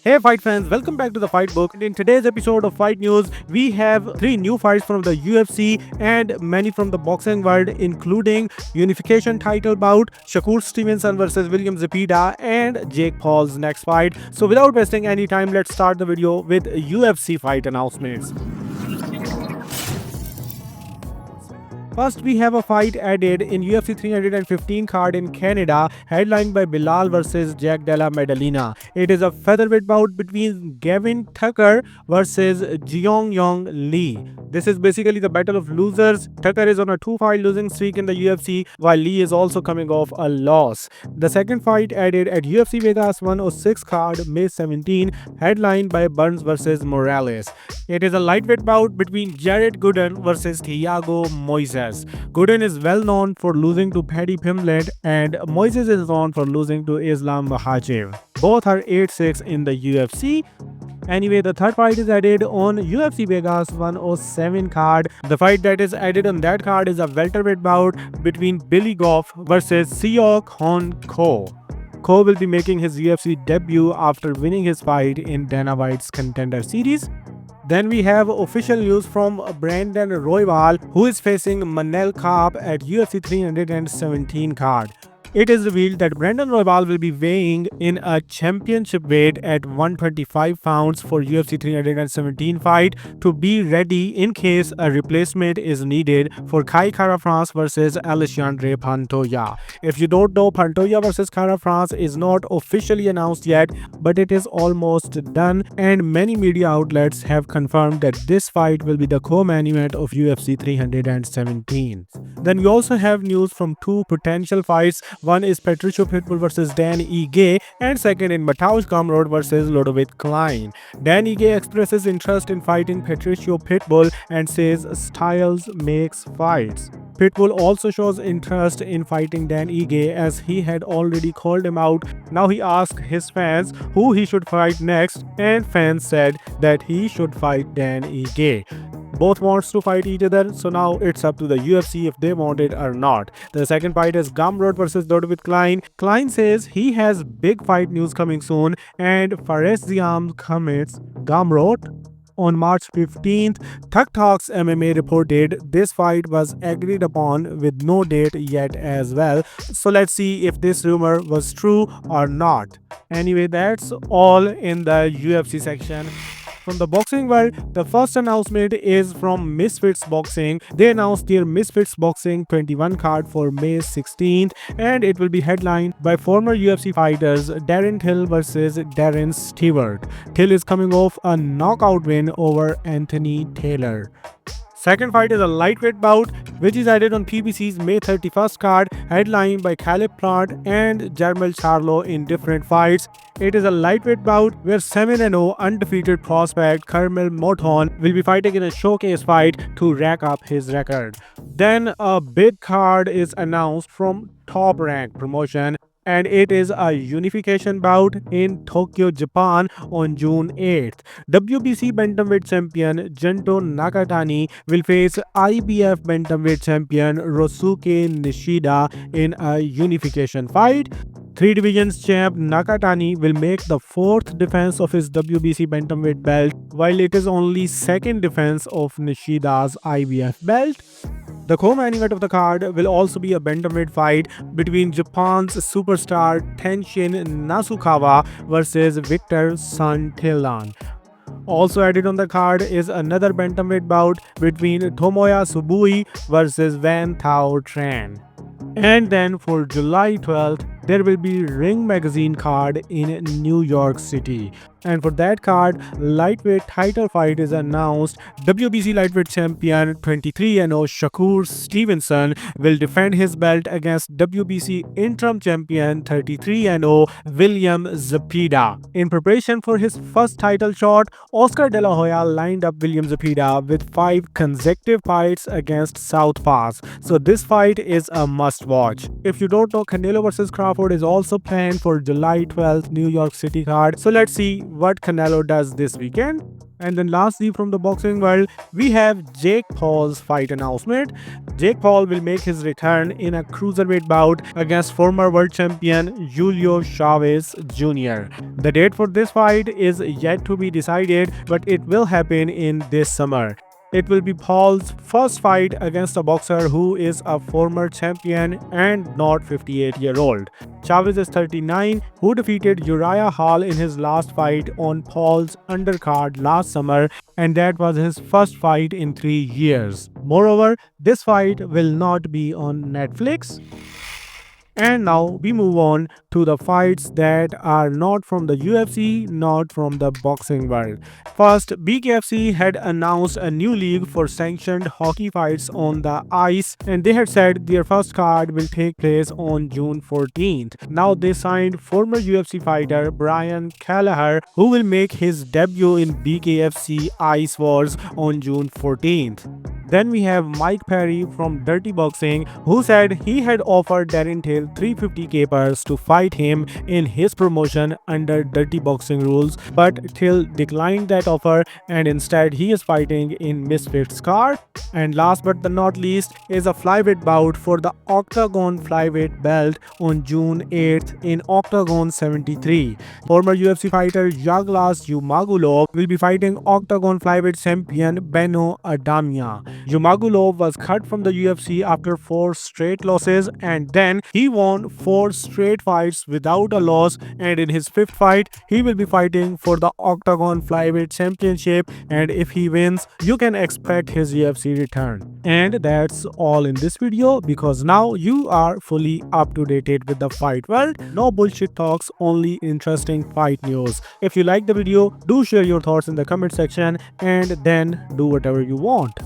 Hey fight fans, welcome back to the Fight Book. In today's episode of Fight News, we have 3 new fights from the UFC and many from the boxing world, including unification title bout, Shakur Stevenson versus William Zepeda, and Jake Paul's next fight. So without wasting any time, let's start the video with UFC fight announcements. First, we have a fight added in UFC 315 card in Canada, headlined by Bilal versus Jack Della Maddalena. It is a featherweight bout between Gavin Tucker versus Jeong Yong Lee. This is basically the battle of losers. Tucker is on a 2-fight losing streak in the UFC, while Lee is also coming off a loss. The second fight added at UFC Vegas 106 card, May 17, headlined by Burns versus Morales. It is a lightweight bout between Jared Gooden versus Thiago Moises. Gooden is well known for losing to Paddy Pimblett, and Moises is known for losing to Islam Makhachev. Both are 8-6 in the UFC. Anyway, the third fight is added on UFC Vegas 107 card. The fight that is added on that card is a welterweight bout between Billy Goff versus Seok Hon Ko. Ko will be making his UFC debut after winning his fight in Dana White's Contender Series. Then we have official news from Brandon Royval, who is facing Manel Kape at UFC 317 card. It is revealed that Brandon Royval will be weighing in a championship weight at 125 pounds for UFC 317 fight to be ready in case a replacement is needed for Kai Kara-France versus Alexandre Pantoja. If you don't know, Pantoja versus Kara-France is not officially announced yet, but it is almost done, and many media outlets have confirmed that this fight will be the co-main event of UFC 317. Then we also have news from 2 potential fights. One is Patricio Pitbull versus Dan Ige, and second in Mateusz Gamrot versus Ludovic Klein. Dan Ige expresses interest in fighting Patricio Pitbull and says styles makes fights. Pitbull also shows interest in fighting Dan Ige as he had already called him out. Now he asked his fans who he should fight next, and fans said that he should fight Dan Ige. Both wants to fight each other, so now it's up to the UFC if they want it or not. The second fight is Gamrot versus Ludovic Klein. Klein says he has big fight news coming soon, and Fares Ziam commits Gamrot. On March 15th, Thug Talks MMA reported this fight was agreed upon with no date yet as well. So let's see if this rumor was true or not. Anyway, that's all in the UFC section. From the boxing world, the first announcement is from Misfits Boxing. They announced their Misfits Boxing 21 card for May 16th, and it will be headlined by former UFC fighters Darren Till versus Darren Stewart. Till is coming off a knockout win over Anthony Taylor. Second fight is a lightweight bout, which is added on PBC's May 31st card, headlined by Caleb Plant and Jermel Charlo in different fights. It is a lightweight bout where 7-0 undefeated prospect Carmel Moton will be fighting in a showcase fight to rack up his record. Then a big card is announced from Top Rank Promotion, and it is a unification bout in Tokyo, Japan on June 8th. WBC bantamweight champion Gento Nakatani will face IBF bantamweight champion Rosuke Nishida in a unification fight. 3 divisions champ Nakatani will make the 4th defense of his WBC bantamweight belt, while it is only 2nd defense of Nishida's IBF belt. The co-main event of the card will also be a bantamweight fight between Japan's superstar Tenshin Nasukawa versus Victor Santillan. Also added on the card is another bantamweight bout between Tomoya Subui versus Van Thao Tran. And then for July 12th, there will be Ring Magazine card in New York City. And for that card, lightweight title fight is announced. WBC lightweight champion 23-0 Shakur Stevenson will defend his belt against WBC interim champion 33-0 William Zepeda. In preparation for his first title shot, Oscar De La Hoya lined up William Zepeda with 5 consecutive fights against Southpaws. So this fight is a must watch. If you don't know, Canelo vs Crawford is also planned for July 12th New York City card. So let's see what Canelo does this weekend. And then lastly, from the boxing world, we have Jake Paul's fight announcement. Jake Paul will make his return in a cruiserweight bout against former world champion Julio Chavez Jr. The date for this fight is yet to be decided, but it will happen in this summer. It will be Paul's first fight against a boxer who is a former champion and not 58-year-old. Chavez is 39, who defeated Uriah Hall in his last fight on Paul's undercard last summer, and that was his first fight in 3 years. Moreover, this fight will not be on Netflix. And now we move on to the fights that are not from the UFC, not from the boxing world. First, BKFC had announced a new league for sanctioned hockey fights on the ice, and they had said their first card will take place on June 14th. Now they signed former UFC fighter Brian Kelleher, who will make his debut in BKFC Ice Wars on June 14th. Then we have Mike Perry from Dirty Boxing, who said he had offered Darren Till 350 capers to fight him in his promotion under Dirty Boxing rules, but Till declined that offer and instead he is fighting in Misfits card. And last but not least is a flyweight bout for the Octagon flyweight belt on June 8th in Octagon 73. Former UFC fighter Yaglas Yumagulov will be fighting Octagon flyweight champion Beno Adamia. Yumagulov was cut from the UFC after 4 straight losses, and then he won 4 straight fights without a loss, and in his 5th fight he will be fighting for the Octagon flyweight championship, and if he wins you can expect his UFC return. And that's all in this video, because now you are fully up to date with the fight world. No bullshit talks, only interesting fight news. If you like the video, do share your thoughts in the comment section and then do whatever you want.